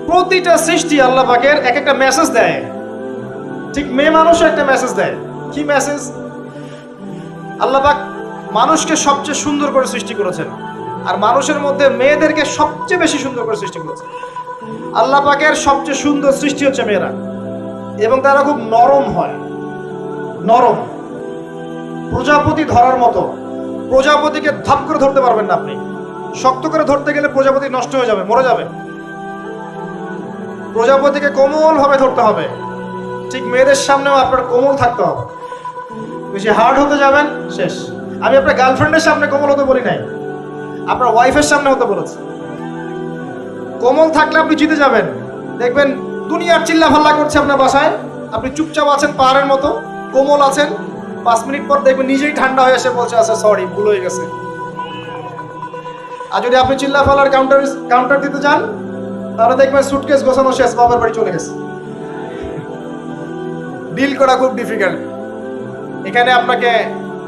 প্রতিটা সৃষ্টি আল্লাহ পাকের এক একটা মেসেজ দেয়। ঠিক মেয়ে মানুষও একটা মেসেজ দেয়। কি মেসেজ? আল্লাহ পাক মানুষকে সবচেয়ে সুন্দর করে সৃষ্টি করেছেন, আর মানুষের মধ্যে মেয়েদেরকে সবচেয়ে বেশি সুন্দর করে সৃষ্টি করেছেন। আল্লাহ পাকের সবচেয়ে সুন্দর সৃষ্টি হচ্ছে মেয়েরা, এবং তারা খুব নরম হয়, নরম, প্রজাপতি ধরার মতো। প্রজাপতিকে ধাপ করে ধরতে পারবেন না আপনি। শক্ত করে ধরতে গেলে প্রজাপতি নষ্ট হয়ে যাবে, মরে যাবে। প্রজাপতিকে কোমল ভাবে ধরতে হবে। ঠিক মেয়েদের সামনেও আপনার কোমল থাকতে হবে। বেশি হার্ড হতে যাবেন, শেষ। আমি আপনার গার্লফ্রেন্ডের সামনে কোমল হতে বলি নাই, আপনার ওয়াইফের সামনে হতে বলেছি। কোমল থাকলে আপনি জিতে যাবেন। দেখবেন দুনিয়ার চিল্লা ফাল্লা করছে আপনার বাসায়, আপনি চুপচাপ আছেন পাহাড়ের মতো, কোমল আছেন। 5 মিনিট পর দেখবেন নিজেই ঠান্ডা হয়ে এসে বলছে, আচ্ছা সরি, ভুল হয়ে গেছে। আর যদি আপনি চিল্লা ফাল্লার কাউন্টার দিতে যান, তাহলে দেখবেন সুটকেস গোছানো শেষ, বাবার বাড়ি চলে গেছে। ডিল করা খুব ডিফিকাল্ট। এখানে আপনাকে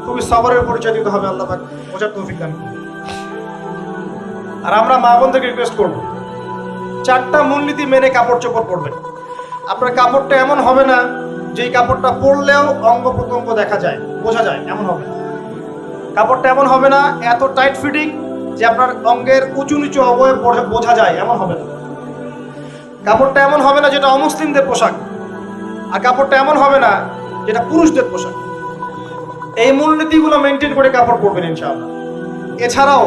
খুবই সবরের পরিচয় দিতে হবে। আল্লাহ পাক বোঝার তৌফিক দান করুন। আর আমরা মা বোনদেরকে রিকোয়েস্ট করব, 4টা মূলনীতি মেনে কাপড় চোপড় পরবেন। আপনার কাপড়টা এমন হবে না যেই কাপড়টা পরলেও অঙ্গ প্রত্যঙ্গ দেখা যায়, বোঝা যায়, এমন হবে না। কাপড়টা এমন হবে না এত টাইট ফিটিং যে আপনার অঙ্গের উঁচু নিচু অবয়ব বোঝা যায়, এমন হবে না। কাপড়টা এমন হবে না যেটা অমুসলিমদের পোশাক, আর কাপড়টা এমন হবে না যেটা পুরুষদের পোশাক। এই মূলনীতিগুলো মেনটেন করে কাপড় পরবেন ইনশাআল্লাহ। এছাড়াও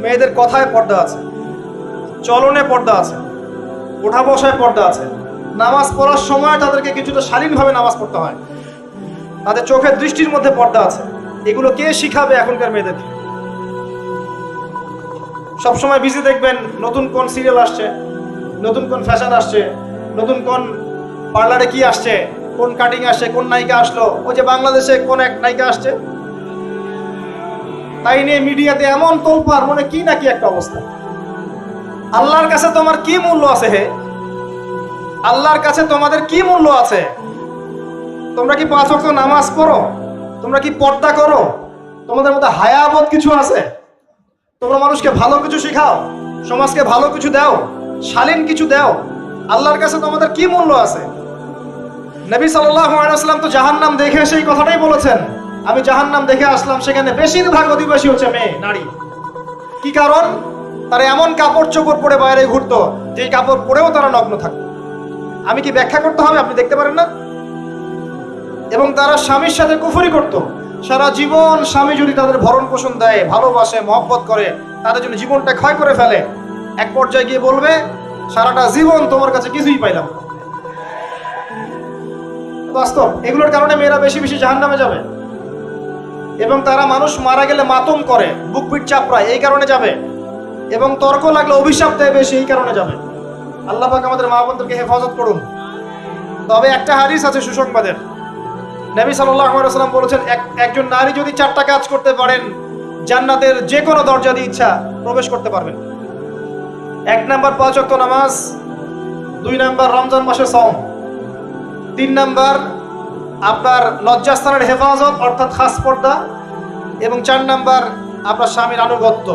মেয়েদের কথায় পর্দা আছে, চলনে পর্দা আছে, ওঠা বসায় পর্দা আছে। নামাজ পড়ার সময় তাদেরকে কিছুটা শালীনভাবে নামাজ পড়তে হয়। তাদের চোখের দৃষ্টির মধ্যে পর্দা আছে। এগুলো কে শিখাবে এখনকার মেয়েদেরকে? সবসময় বিজি দেখবেন নতুন কোন সিরিয়াল আসছে, নতুন কোন ফ্যাশন আসছে, নতুন কোন পার্লারে কি আসছে, কোন কাটিং আসছে, কোন নায়িকা আসলো। ওই যে বাংলাদেশে কোন এক নায়িকা আসছে, তাই নিয়ে মিডিয়াতে এমন তোলপাড়, মনে কি নাকি একটা অবস্থা। আল্লাহর কাছে তোমার কি মূল্য আছে? হে, আল্লাহর কাছে তোমাদের কি মূল্য আছে? তোমরা কি 5 ওয়াক্ত নামাজ পড়ো? তোমরা কি পর্দা করো? তোমাদের মধ্যে হায়াবোধ কিছু আছে? তোমরা মানুষকে ভালো কিছু শেখাও, সমাজকে ভালো কিছু দাও, শালীন কিছু দাও। আল্লাহর কাছে তোমাদের কি মূল্য আছে? নবী সাল্লাল্লাহু আলাইহি ওয়াসাল্লাম তো জাহান্নাম দেখে সেই কথাটাই বলেছেন, আমি জাহান্নাম দেখে আসলাম, সেখানে বেশিরভাগ অধিবাসী হচ্ছে মেয়ে, নারী। কি কারণ? তারা এমন কাপড় চোপড় পরে বাইরে ঘুরতো যেই কাপড় পরেও তারা নগ্ন থাকতো। আমি কি ব্যাখ্যা করতে হবে? আপনি দেখতে পারেন না? এবং তারা স্বামীর সাথে কুফরি করত। সারা জীবন স্বামী যদি তাদের ভরণ পোষণ দেয়, ভালোবাসে, মহব্বত করে, তাদের জন্য জীবনটা ক্ষয় করে ফেলে, এক পর্যায়ে গিয়ে বলবে, সারাটা জীবন তোমার কাছে কিছুই পাইলাম না। বাস্তব। এগুলোর কারণে মেয়েরা বেশি বেশি জাহান্নামে যাবে। এবং তারা মানুষ মারা গেলে মাতম করে, বুক পিঠ চাপড়ায়, এই কারণে যাবে। এবং তর্ক লাগলে অভিশাপ দেয় বেশি, এই কারণে যাবে। আল্লাহ পাক আমাদের মা বোনদেরকে হেফাজত করুন। তবে একটা হাদিস আছে সুসংবাদের। নবী সাল্লাল্লাহু আলাইহি ওয়াসাল্লাম বলেছেন, একজন নারী যদি 4টা কাজ করতে পারেন, জান্নাতের যে কোনো দরজা দিয়ে ইচ্ছা প্রবেশ করতে পারবেন। 1 নাম্বার 5 ওয়াক্ত নামাজ, 2 নাম্বার রমজান মাসে সওম, 3 নাম্বার আপনার লজ্জাস্থানের হেফাজত অর্থাৎ খাস পর্দা, এবং 4 নাম্বার আপনার স্বামীর আনুগত্য।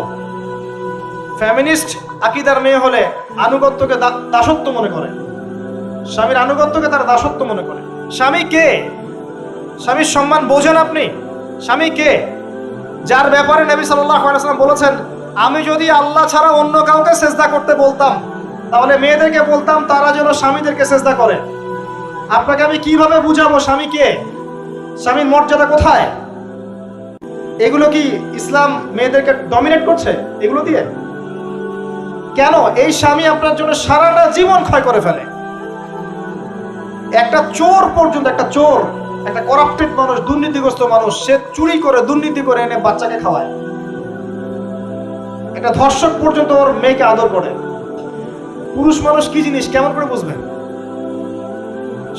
ফ্যামিনিস্ট আকীদার মেয়ে হলে আনুগত্যকে দাসত্ব মনে করে, স্বামীর আনুগত্যকে তারা দাসত্ব মনে করে। স্বামী কে? স্বামীর সম্মান বোঝেন আপনি? স্বামী কে? যার ব্যাপারে নবী সাল্লাল্লাহু আলাইহি ওয়াসাল্লাম বলেছেন, আমি যদি আল্লাহ ছাড়া অন্য কাউকে সেজদা করতে বলতাম, তাহলে মেয়েদেরকে বলতাম তারা যেন স্বামীদেরকে সেজদা করে। আপনাকে আমি কিভাবে বুঝাবো স্বামী কে, স্বামীর মর্যাদা কোথায়? এগুলো কি ইসলাম মেয়েদেরকে ডমিনেট করছে এগুলো দিয়ে? কেন? এই স্বামী আপনার জন্য সারাটা জীবন ক্ষয় করে ফেলে। একটা চোর পর্যন্ত, একটা চোর, একটা করাপ্টেড মানুষ, দুর্নীতিগ্রস্ত মানুষ, সে চুরি করে, দুর্নীতি করে এনে বাচ্চাকে খাওয়ায়। একটা ধর্ষক পর্যন্ত ওর মেয়েকে আদর করে। পুরুষ মানুষ কি জিনিস কেমন করে বুঝবেন?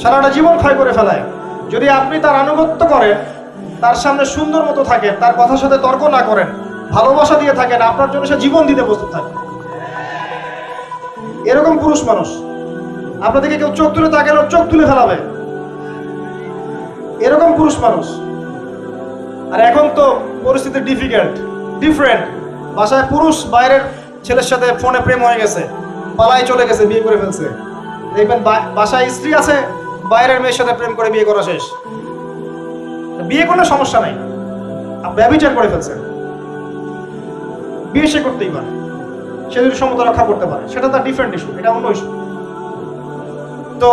সারাটা জীবন ক্ষয় করে ফেলায়। যদি আপনি তার আনুগত্য করেন, তার সামনে সুন্দর মতো থাকেন, তার কথার সাথে তর্ক না করেন, ভালোবাসা দিয়ে থাকেন, আপনার জন্য সে জীবন দিতে প্রস্তুত থাকে। এরকম পুরুষ মানুষ। আপনাদেরকে কেউ চোখ তুলে তাকালে চোখ তুলে ফেলাবে, এরকম পুরুষ মানুষ। আর এখন তো পরিস্থিতি ডিফারেন্ট। বাসায় পুরুষ বাইরের ছেলের সাথে ফোনে প্রেম হয়ে গেছে, পালায় চলে গেছে, বিয়ে করে ফেলছে। দেখবেন বাসায় স্ত্রী আছে, বাইরের মেয়ের সাথে প্রেম করে বিয়ে করা শেষ। বিয়ে করলে সমস্যা নাই, ব্যভিচার করে ফেলছে, বিয়ে সে করতেই পারে, সে যদি সমতা রক্ষা করতে পারে, সেটা তার ডিফারেন্ট ইস্যু, এটা অন্য ইস্যু। তো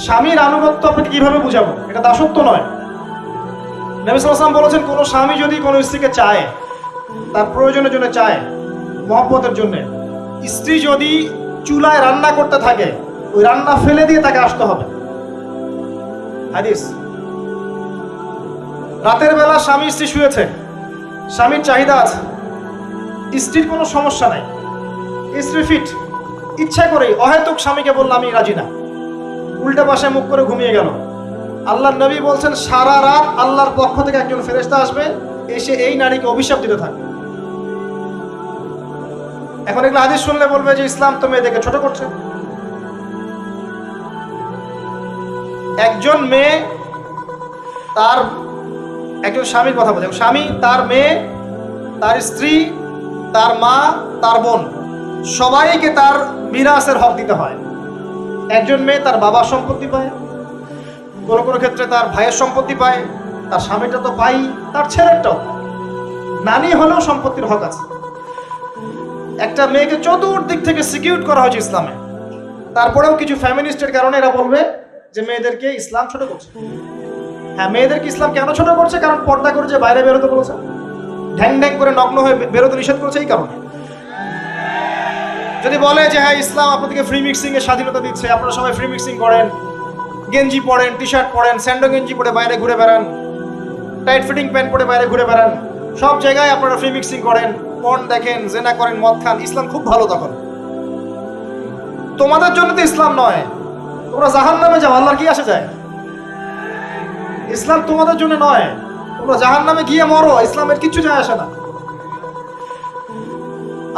স্বামীর আনুগত্য আপনাকে কিভাবে বুঝাবো? এটা দাসত্ব নয়। নবী সাল্লাল্লাহু আলাইহি ওয়াসাল্লাম বলেছেন, কোনো স্বামী যদি কোনো স্ত্রীকে চায়, তার প্রয়োজনের জন্য চায়, মহব্বতের জন্য, স্ত্রী যদি চুলায় রান্না করতে থাকে, ওই রান্না ফেলে দিয়ে তাকে আসতে হবে। হাদিস। রাতের বেলা স্বামী স্ত্রী শুয়েছে, স্বামীর চাহিদা আছে, স্ত্রীর কোনো সমস্যা নাই, স্ত্রী ফিট, ইচ্ছা করেই অহেতুক স্বামীকে বলল আমি রাজি না, উল্টা পাশে মুখ করে ঘুমিয়ে গেল। আল্লাহর নবী বলছেন, সারা রাত আল্লাহর পক্ষ থেকে একজন ফেরেশতা আসবে, এসে এই নারীকে অভিশাপ দিতে থাকবে। এখন এগুলো হাদিস শুনলে বলবে যে ইসলাম তো মেয়েদেরকে ছোট করছে। একজন মেয়ে তার, একজন স্বামীর কথা বলছে, স্বামী তার মেয়ে, তার স্ত্রী, তার মা, তার বোন, সবাইকে তার মিরাসের হক দিতে হয়। একজন মেয়ে তার বাবার সম্পত্তি পায়, কোনো কোনো ক্ষেত্রে তার ভাইয়ের সম্পত্তি পায়, তার স্বামীটা তো পাই, তার ছেলেরটাও, নানি হলেও সম্পত্তির হক আছে। একটা মেয়েকে চতুর্দিক থেকে সিকিউর করা হয়েছে ইসলামে। তারপরেও কিছু ফ্যামিনিস্টের কারণে এরা বলবে যে মেয়েদেরকে ইসলাম ছোট করছে। হ্যাঁ, মেয়েদেরকে ইসলাম কেন ছোট করছে? কারণ পর্দা করে যে বাইরে বেরোতে বলেছে, ঢ্যাং ঢ্যাং করে নগ্ন হয়ে বেরোতে নিষেধ করেছে, এই কারণে। যদি বলে যে হ্যাঁ ইসলাম আপনাদেরকে ফ্রি মিক্সিং এর স্বাধীনতা দিচ্ছে, আপনারা সবাই ফ্রি মিক্সিং করেন, গেঞ্জি পরেন, টি শার্ট পরেন, স্যান্ডো গেঞ্জি পরে বাইরে ঘুরে বেড়ান, টাইট ফিটিং প্যান্ট পরে বাইরে ঘুরে বেড়ান, সব জায়গায় আপনারা ফ্রি মিক্সিং করেন, পর্ন দেখেন, জেনা করেন, মদ খান, ইসলাম খুব ভালো। তখন তোমাদের জন্য তো ইসলাম নয়, তোমরা জাহান্নামে যাও, আল্লাহর কি আসে যায়? ইসলাম তোমাদের জন্য নয়, তোমরা জাহান্নামে গিয়ে মরো, ইসলামের কিচ্ছু যায় আসে না।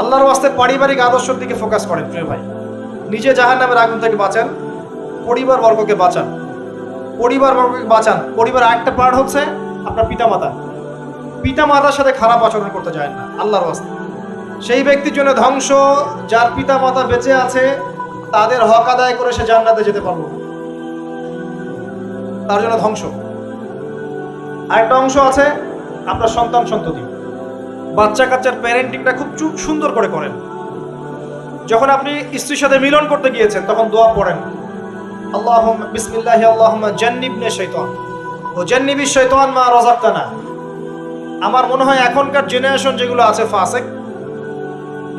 আল্লাহর ওয়াস্তে পারিবারিক আদর্শের দিকে ফোকাস করেন প্রিয় ভাই। নিজে জাহান্নামের আগুন থেকে বাঁচান, পরিবার বর্গকে বাঁচান, পরিবার বর্গকে বাঁচান। পরিবার আরেকটা পার্ট হচ্ছে আপনার পিতামাতা। পিতামাতার সাথে খারাপ আচরণ করতে যায় না আল্লাহর ওয়াস্তে। সেই ব্যক্তির জন্য ধ্বংস যার পিতামাতা বেঁচে আছে, তাদের হক আদায় করে সে জান্নাতে যেতে পারবে না, তার জন্য ধ্বংস। আরেকটা অংশ আছে আপনার সন্তান সন্ততি। বাচ্চা কাচ্চার প্যারেন্টিংটা খুব সুন্দর করে করেন। যখন আপনি স্ত্রীর সাথে মিলন করতে গিয়েছেন, তখন দোয়া পড়েন, আল্লাহুম্মা বিসমিল্লাহি আল্লাহুম্মা জান্নিবনি শাইতান ও জান্নিবি শাইতান মা রাযাকতানা। আমার মনে হয় এখনকার জেনারেশন যেগুলো আছে ফাসেক,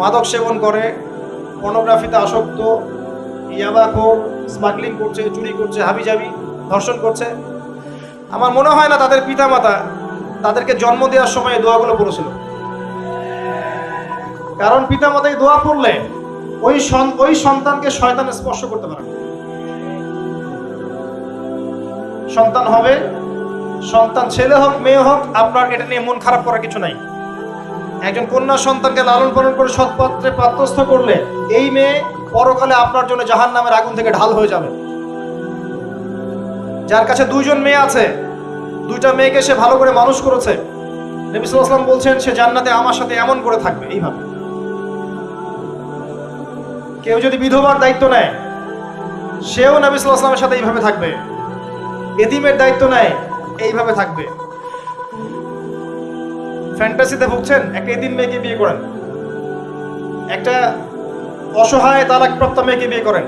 মাদক সেবন করে, পর্নোগ্রাফিতে আসক্ত, ইয়াবাখোর, স্মাগলিং করছে, চুরি করছে, হাবিজাবি, ধর্ষণ করছে, আমার মনে হয় না তাদের পিতামাতা তাদেরকে জন্ম দেওয়ার সময় এই দোয়াগুলো পড়েছিল। কারণ পিতামাতা এই দোয়া পড়লে ওই সন্তানকে শয়তান স্পর্শ করতে পারে। সন্তান হবে, সন্তান ছেলে হোক মেয়ে হোক, আপনার এটা নিয়ে মন খারাপ করার কিছু নাই। একজন কন্যা সন্তানকে লালন পালন করে সৎপাত্রে পাত্রস্থ করলে এই মেয়ে পরকালে আপনার জন্য জাহান্নামের আগুন থেকে ঢাল হয়ে যাবে। যার কাছে দুইজন মেয়ে আছে, দুইটা মেয়েকে সে ভালো করে মানুষ করেছে, নবী সাল্লাল্লাহু আলাইহি ওয়াসাল্লাম বলছেন সে জান্নাতে আমার সাথে এমন করে থাকবে। এইভাবে কেউ যদি বিধবার দায়িত্ব নেয়, সেও নবী সাল্লাল্লাহু আলাইহি ওয়াসাল্লামের সাথে এইভাবে থাকবে। এতিমের দায়িত্ব নেয়, এইভাবে থাকবে। ফ্যান্টাসিতে ভুগছেন, একটা এতিম মেয়েকে বিয়ে করেন, একটা অসহায় তালাকপ্রাপ্ত মেয়েকে বিয়ে করেন,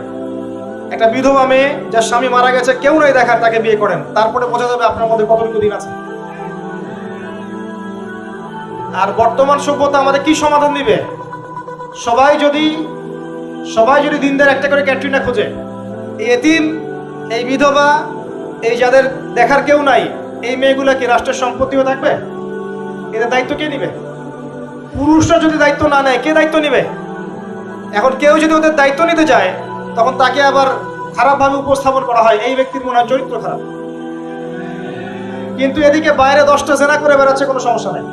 একটা বিধবা মেয়ে যার স্বামী মারা গেছে, কেউ নাই দেখার, তাকে বিয়ে করেন, তারপরে বোঝা যাবে আপনার মধ্যে কতটুকু দিন আছে। আর বর্তমান সভ্যতা আমাদের কি সমাধান দিবে? সবাই যদি দিনদার একটা করে ক্যাটরিনা খোঁজে, এই এতিম, এই বিধবা, এই যাদের দেখার কেউ নাই, এই মেয়েগুলা কি রাষ্ট্রের সম্পত্তি হয়ে থাকবে? এদের দায়িত্ব কে নিবে? পুরুষরা যদি দায়িত্ব না নেয়, কে দায়িত্ব নিবে? এখন কেউ যদি ওদের দায়িত্ব নিতে যায়, তখন তাকে আবার খারাপভাবে উপস্থাপন করা হয়, এই ব্যক্তির মনে হয় চরিত্র খারাপ। কিন্তু এদিকে বাইরে 10টা জেনা করে বেড়াচ্ছে, কোনো সমস্যা নেই,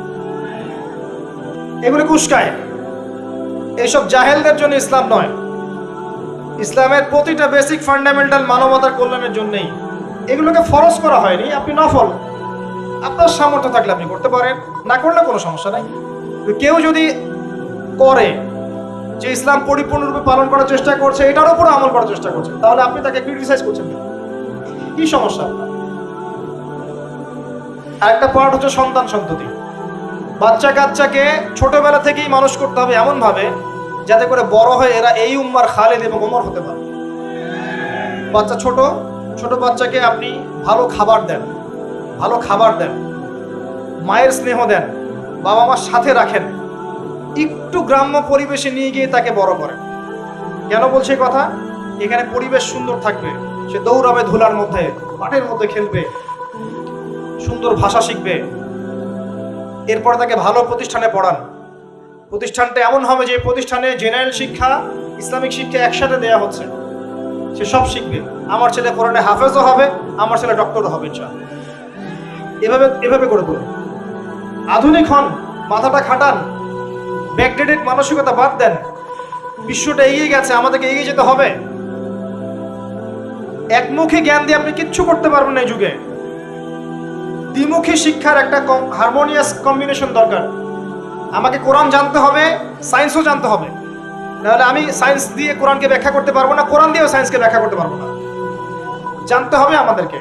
এগুলো কুস্কায়। এইসব জাহেলদের জন্য ইসলাম নয়। ইসলামের প্রতিটা বেসিক ফান্ডামেন্টাল মানবতার কল্যাণের জন্যই। এগুলোকে ফরজ করা হয়নি, আপনি নফল, আপনার সামর্থ্য থাকলে আপনি করতে পারেন, না করলে কোনো সমস্যা নাই। কেউ যদি করে, যে ইসলাম পরিপূর্ণরূপে পালন করার চেষ্টা করছে, এটার উপর আমল করার চেষ্টা করছে, তাহলে আপনি তাকে ক্রিটিসাইজ করছেন কেন? কি সমস্যা আপনার? আরেকটা পার্ট হচ্ছে সন্তান সন্ততি। বাচ্চা কাচ্চাকে ছোটবেলা থেকেই মানুষ করতে হবে এমন ভাবে যাতে করে বড় হয়ে এরা এই উম্মার খালেদ এবং ওমর হতে পারে। বাচ্চা ছোট ছোট বাচ্চাকে আপনি ভালো খাবার দেন, ভালো খাবার দেন, মায়ের স্নেহ দেন, বাবা মার সাথে রাখেন, একটু গ্রাম্য পরিবেশে নিয়ে গিয়ে তাকে বড় করেন। কেন বলছে কথা? এখানে পরিবেশ সুন্দর থাকবে, সে দৌড়াবে ধুলার মধ্যে, মাঠের মধ্যে খেলবে, সুন্দর ভাষা শিখবে। এরপর তাকে ভালো প্রতিষ্ঠানে পড়ান। প্রতিষ্ঠানটা এমন হবে যে প্রতিষ্ঠানে জেনারেল শিক্ষা, ইসলামিক শিক্ষা একসাথে দেয়া হচ্ছে, সে সব শিখবে। আমার ছেলে কোরআনে হাফেজও হবে, আমার ছেলে ডক্টরও হবে ইনশাআল্লাহ। এভাবে এভাবে করে তুলুন। আধুনিক হন, মাথাটা খাটান, ব্যাকডেটেড মানসিকতা বাদ দেন। বিশ্বটা এগিয়ে গেছে, আমাদেরকে এগিয়ে যেতে হবে। একমুখী জ্ঞান দিয়ে আপনি কিচ্ছু করতে পারবেন না এই যুগে। দ্বিমুখী শিক্ষার একটা হারমোনিয়াস কম্বিনেশন দরকার। আমাকে কোরআন জানতে হবে, সায়েন্সও জানতে হবে, নাহলে আমি সায়েন্স দিয়ে কোরআনকে ব্যাখ্যা করতে পারবো না, কোরআন দিয়েও সায়েন্সকে ব্যাখ্যা করতে পারবো না। জানতে হবে আমাদেরকে।